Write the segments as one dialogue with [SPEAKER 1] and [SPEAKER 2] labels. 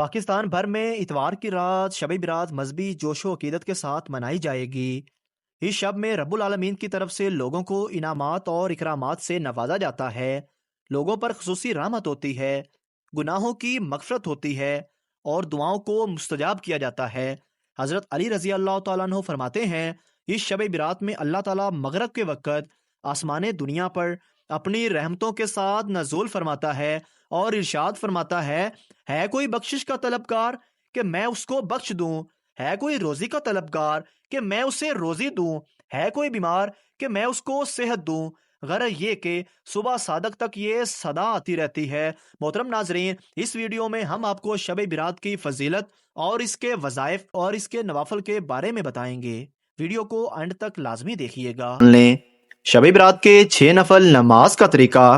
[SPEAKER 1] पाकिस्तान भर में इतवार की रात शब बरात मजहबी जोशो अकीदत के साथ मनाई जाएगी। इस शब में रब्बुल आलमीन की तरफ से लोगों को इनामात और इकरामात से नवाजा जाता है। लोगों पर खुसूसी रहमत होती है, गुनाहों की मगफरत होती है और दुआओं को मुस्तजाब किया जाता है। हज़रत अली रज़ी अल्लाह तआला अन्हु फरमाते हैं, इस शब बरात में अल्लाह ताला मगरिब के वक़्त आसमान दुनिया पर अपनी रहमतों के साथ नज़ूल फरमाता है और इरशाद फरमाता है कोई बख्शिश का तलबगार कि मैं उसको बख्श दूं, है कोई रोजी का तलबगार कि मैं उसे रोजी दूं, है कोई बीमार कि मैं उसको सेहत दूं। गरज ये कि सुबह सादक तक ये सदा आती रहती है। मोहतरम नाजरीन, इस वीडियो में हम आपको शब बरात की फजीलत और इसके वज़ाइफ और इसके नवाफल के बारे में बताएंगे। वीडियो को अंत तक लाजमी देखिएगा। शब बरात के 6 नफल नमाज का तरीका।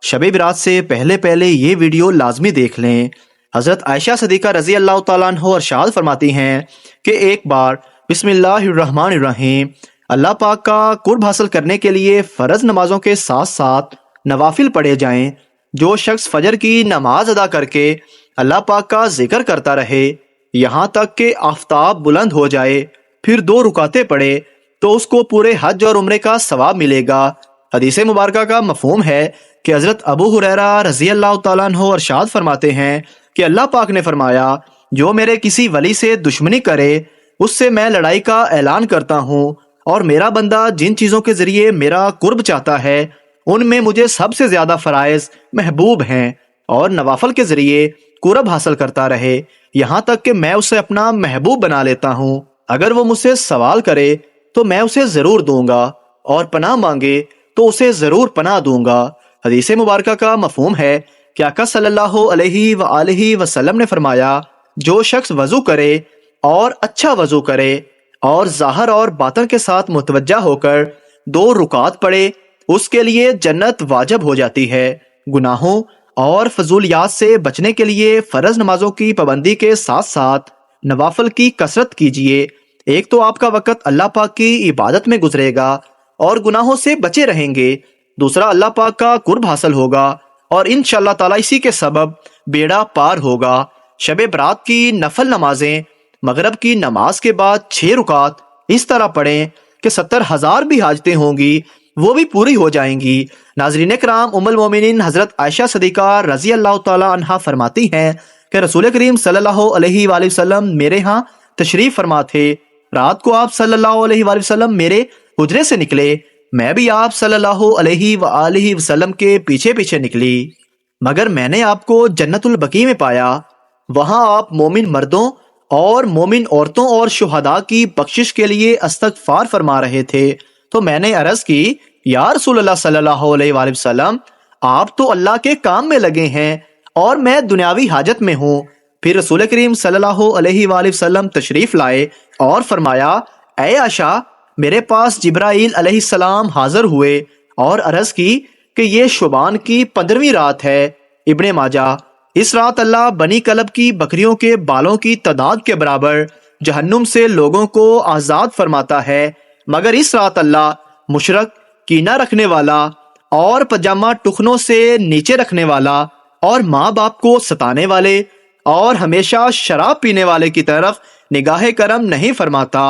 [SPEAKER 1] शब बरात से पहले पहले ये वीडियो लाजमी देख लें। हज़रत आयशा सदीका रज़ी अल्लाह तआला अन्हा इरशाद फरमाती हैं कि एक बार बिस्मिल्लाहिर्रहमानिर्रहीम अल्लाह पाक का कुर्ब हासिल करने के लिए फ़र्ज नमाजों के साथ साथ नवाफिल पढ़े जाएं। जो शख्स फजर की नमाज अदा करके अल्लाह पाक का जिक्र करता रहे यहाँ तक कि आफताब बुलंद हो जाए, फिर 2 रुकातें पढ़े तो उसको पूरे हज और उम्रे का सवाब मिलेगा। हदीस मुबारक का मफहूम है कि हज़रत अबू हुरैरा रज़ी अल्लाह तआला अन्हु इरशाद फरमाते हैं कि अल्लाह पाक ने फरमाया, जो मेरे किसी वली से दुश्मनी करे उससे मैं लड़ाई का ऐलान करता हूँ, और मेरा बंदा जिन चीज़ों के जरिए मेरा कुर्ब चाहता है उनमें मुझे सबसे ज़्यादा फ़राइज़ महबूब हैं, और नवाफल के जरिए कुर्ब हासिल करता रहे यहाँ तक कि मैं उसे अपना महबूब बना लेता हूँ। अगर वो मुझसे सवाल करे तो मैं उसे ज़रूर दूंगा, और पनाह मांगे तो उसे ज़रूर पनाह दूंगा। हदीस मुबारक का मफहूम है कि आका सल्लल्लाहु अलैहि वसल्लम ने फरमाया, जो शख्स वज़ू करे और अच्छा वज़ू करे और ज़ाहिर और बातन के साथ मुतवज्जा होकर 2 रुकात पढ़े उसके लिए जन्नत वाजिब हो जाती है। गुनाहों और फजूलियात से बचने के लिए फ़र्ज नमाजों की पाबंदी के साथ साथ नवाफिल की कसरत कीजिए। एक तो आपका वक़्त अल्लाह पाक की इबादत में गुजरेगा और गुनाहों से बचे रहेंगे, दूसरा अल्लाह पाक का कुर्ब हासिल होगा और इंशाअल्लाह ताला इसी के सबब बेड़ा पार होगा। शब बरात की नफल नमाजें मगरिब की नमाज के बाद 6 रुकात इस तरह पढ़ें कि 70,000 भी हाजतें होंगी वो भी पूरी हो जाएंगी। नाज़रीन कराम, उम्मुल मोमिनीन हज़रत आयशा सदीका रज़ी अल्लाह तआला अन्हा फरमाती हैं कि रसूल करीम सल्लल्लाहु अलैहि वसल्लम मेरे यहाँ तशरीफ फरमा थे। रात को आप सल्लल्लाहु अलैहि वसल्लम मेरे हुजरे से निकले, मैं भी आप सल्लल्लाहु अलैहि वसल्लम के पीछे पीछे निकली, मगर मैंने आपको जन्नतुल बकी में पाया। वहां आप मोमिन मर्दों और मोमिन औरतों और शुहदा की बख्शिश के लिए इस्तग़फ़ार फरमा रहे थे। तो मैंने अर्ज़ की, या रसूलल्लाह सल्लल्लाहु अलैहि वसल्लम, आप तो अल्लाह के काम में लगे हैं और मैं दुनियावी हाजत में हूँ। फिर रसूल करीम सल्लल्लाहु अलैहि वसल्लम तशरीफ लाए और फरमाया, ऐ आयशा, मेरे पास जिब्राइल अलैहिस्सलाम हाजिर हुए और अर्ज़ की कि ये शुबान की 15वीं रात है। इब्ने माजा। इस रात अल्लाह बनी कलब की बकरियों के बालों की तादाद के बराबर जहन्नुम से लोगों को आज़ाद फरमाता है, मगर इस रात अल्लाह मुशरक, कीना रखने वाला और पजामा टुखनों से नीचे रखने वाला और माँ बाप को सताने वाले और हमेशा शराब पीने वाले की तरफ निगाह करम नहीं फरमाता।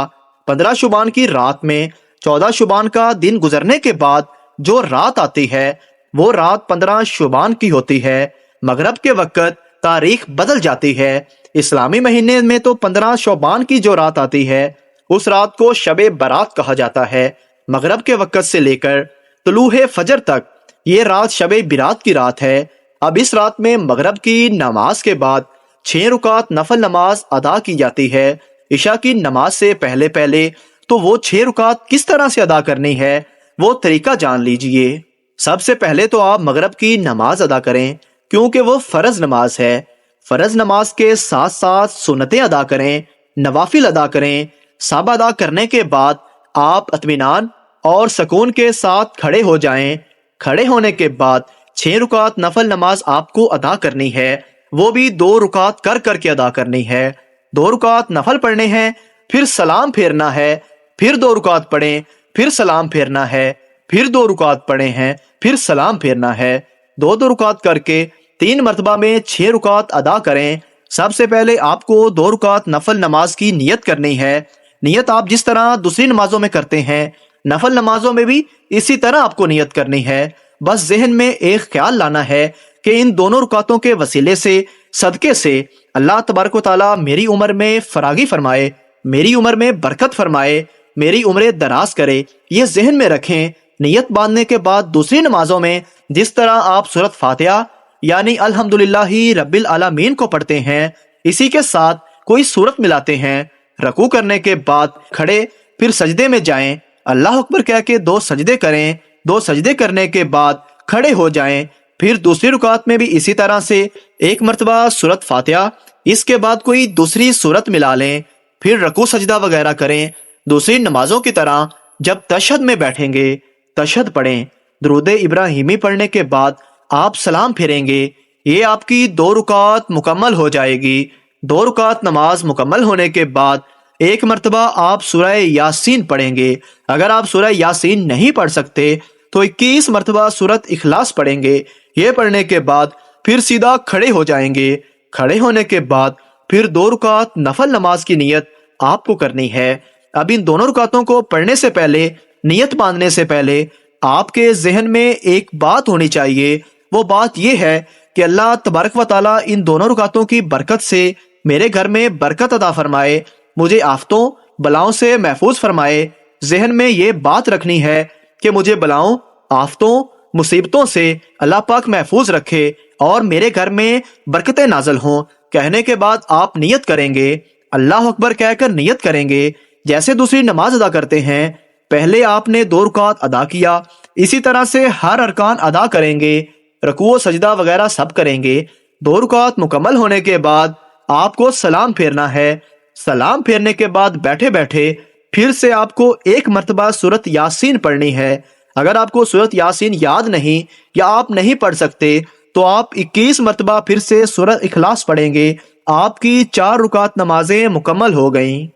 [SPEAKER 1] 15 शुबान की रात में 14 शुबान का दिन गुजरने के बाद जो रात आती है वो रात 15 शुबान की होती है। मगरब के वक़्त तारीख बदल जाती है। इस्लामी महीने में तो 15 शुबान की जो रात आती है उस रात को शब बरात कहा जाता है। मगरब के वक़्त से लेकर तुलूहे फजर तक ये रात शब बरात की रात है। अब इस रात में मगरब की नमाज के बाद 6 रुकात नफल नमाज अदा की जाती है। इशा की नमाज से पहले पहले तो वो 6 रुकात किस तरह से अदा करनी है वो तरीका जान लीजिए। सबसे पहले तो आप मगरब की नमाज अदा करें क्योंकि वो फर्ज नमाज है। फर्ज नमाज के साथ साथ सुन्नतें अदा करें, नवाफिल अदा करें। सब अदा करने के बाद आप इत्मीनान और सुकून के साथ खड़े हो जाएं। खड़े होने के बाद 6 रुकात नफल नमाज आपको अदा करनी है, वो भी 2 रुकात कर करके अदा करनी है। 2 रुकात नफल पढ़ने हैं, फिर सलाम फेरना है, फिर 2 रुकात पढ़ें, फिर सलाम फेरना है, फिर 2 रुकात पढ़े हैं, फिर सलाम फेरना है। 2 रुकात करके 3 मरतबा में 6 रुकात अदा करें। سب سے پہلے آپ کو 2 رکعت نفل نماز کی نیت کرنی ہے۔ نیت آپ جس طرح دوسری نمازوں میں کرتے ہیں، نفل نمازوں میں بھی اسی طرح آپ کو نیت کرنی ہے۔ بس ذہن میں ایک خیال لانا ہے کہ ان دونوں رکعتوں کے وسیلے سے، صدقے سے اللہ تبارک و تعالیٰ میری عمر میں فراغی فرمائے، میری عمر میں برکت فرمائے، میری عمریں دراز کرے۔ یہ ذہن میں رکھیں۔ نیت باندھنے کے بعد دوسری نمازوں میں جس طرح آپ سورۃ فاتحہ یعنی الحمدللہ رب العالمین کو پڑھتے ہیں، اسی کے ساتھ کوئی سورت ملاتے ہیں۔ رکوع کرنے کے بعد کھڑے، پھر سجدے میں جائیں، اللہ اکبر کہہ کے 2 سجدے کریں، 2 سجدے کرنے کے بعد کھڑے ہو جائیں، پھر دوسری رکعت میں بھی اسی طرح سے 1 مرتبہ سورۃ فاتحہ، اس کے بعد کوئی دوسری سورت ملا لیں، پھر رکوع سجدہ وغیرہ کریں۔ دوسری نمازوں کی طرح جب تشہد میں بیٹھیں گے، تشہد پڑھیں، درود ابراہیمی پڑھنے کے بعد آپ سلام پھیریں گے۔ یہ آپ کی 2 رکعت مکمل ہو جائے گی۔ 2 رکعت نماز مکمل ہونے کے بعد 1 مرتبہ آپ سورہ یاسین پڑھیں گے۔ اگر آپ سورہ یاسین نہیں پڑھ سکتے تو 21 مرتبہ سورۃ اخلاص پڑھیں گے۔ یہ پڑھنے کے بعد پھر سیدھا کھڑے ہو جائیں گے۔ کھڑے ہونے کے بعد پھر 2 رکعت نفل نماز کی نیت آپ کو کرنی ہے۔ اب ان دونوں رکعتوں کو پڑھنے سے پہلے، نیت باندھنے سے پہلے آپ کے ذہن میں ایک بات ہونی چاہیے۔ وہ بات یہ ہے کہ اللہ تبارک و تعالیٰ ان دونوں رکعتوں کی برکت سے میرے گھر میں برکت عطا فرمائے، مجھے آفتوں بلاؤں سے محفوظ فرمائے۔ ذہن میں یہ بات رکھنی ہے کہ مجھے بلاؤں، آفتوں، مصیبتوں سے اللہ پاک محفوظ رکھے اور میرے گھر میں برکتیں نازل ہوں۔ کہنے کے بعد آپ نیت کریں گے، اللہ اکبر کہہ کر نیت کریں گے، جیسے دوسری نماز ادا کرتے ہیں۔ پہلے آپ نے 2 رکعت ادا کیا، اسی طرح سے ہر ارکان ادا کریں گے، رکوع و سجدہ وغیرہ سب کریں گے۔ 2 رکعت مکمل ہونے کے بعد آپ کو سلام پھیرنا ہے۔ سلام پھیرنے کے بعد بیٹھے بیٹھے پھر سے آپ کو 1 مرتبہ سورۃ یاسین پڑھنی ہے۔ اگر آپ کو سورۃ یاسین یاد نہیں یا آپ نہیں پڑھ سکتے تو آپ 21 مرتبہ پھر سے سورۃ اخلاص پڑھیں گے۔ آپ کی 4 رکعت نمازیں مکمل ہو گئیں۔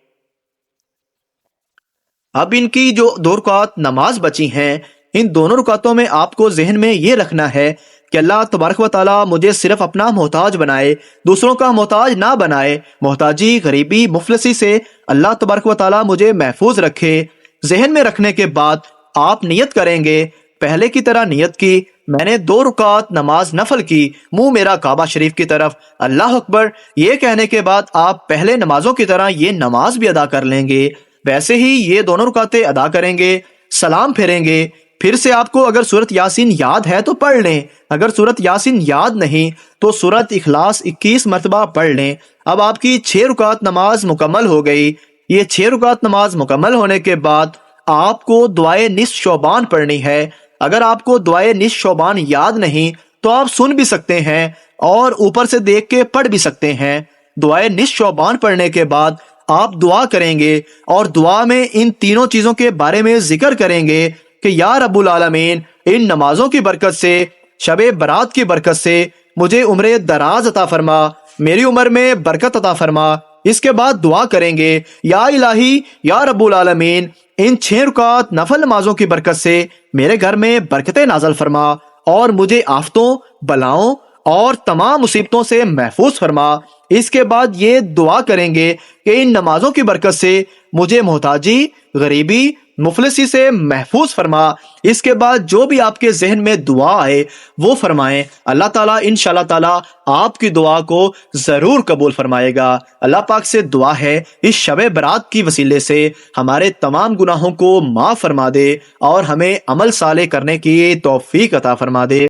[SPEAKER 1] اب ان کی جو 2 رکعت نماز بچی ہیں، ان دونوں رکعتوں میں آپ کو ذہن میں یہ رکھنا ہے کہ اللہ تبارک و تعالیٰ مجھے صرف اپنا محتاج بنائے، دوسروں کا محتاج نہ بنائے۔ محتاجی، غریبی، مفلسی سے اللہ تبارک و تعالیٰ مجھے محفوظ رکھے۔ ذہن میں رکھنے کے بعد آپ نیت کریں گے، پہلے کی طرح نیت کی، میں نے 2 رکعت نماز نفل کی، منہ میرا کعبہ شریف کی طرف، اللہ اکبر یہ کہنے کے بعد آپ پہلے نمازوں کی طرح یہ نماز بھی ادا کر لیں گے۔ ویسے ہی یہ دونوں رکعتیں ادا کریں گے، سلام پھیریں گے۔ پھر سے آپ کو اگر سورۃ یاسین یاد ہے تو پڑھ لیں، اگر سورۃ یاسین یاد نہیں تو سورۃ اخلاص 21 مرتبہ پڑھ لیں۔ اب آپ کی 6 رکعت نماز مکمل ہو گئی۔ یہ 6 رکعت نماز مکمل ہونے کے بعد آپ کو دعائے نصف شعبان پڑھنی ہے۔ اگر آپ کو دعائے نصف شعبان یاد نہیں تو آپ سن بھی سکتے ہیں اور اوپر سے دیکھ کے پڑھ بھی سکتے ہیں۔ دعائے نصف شعبان پڑھنے کے بعد آپ دعا کریں گے اور دعا میں ان تینوں چیزوں کے بارے میں ذکر کریں گے کہ یا رب العالمین، ان نمازوں کی برکت سے، شب برات کی برکت سے مجھے عمر دراز عطا فرما، میری عمر میں برکت عطا فرما۔ اس کے بعد دعا کریں گے یا الہی، یا رب العالمین، ان 6 رکعت نفل نمازوں کی برکت سے میرے گھر میں برکتیں نازل فرما اور مجھے آفتوں، بلاؤں اور تمام مصیبتوں سے محفوظ فرما۔ اس کے بعد یہ دعا کریں گے کہ ان نمازوں کی برکت سے مجھے محتاجی، غریبی، مفلسی سے محفوظ فرما۔ اس کے بعد جو بھی آپ کے ذہن میں دعا آئے وہ فرمائیں، اللہ تعالیٰ انشاءاللہ تعالیٰ آپ کی دعا کو ضرور قبول فرمائے گا۔ اللہ پاک سے دعا ہے اس شب برات کی وسیلے سے ہمارے تمام گناہوں کو معاف فرما دے اور ہمیں عمل صالح کرنے کی توفیق عطا فرما دے۔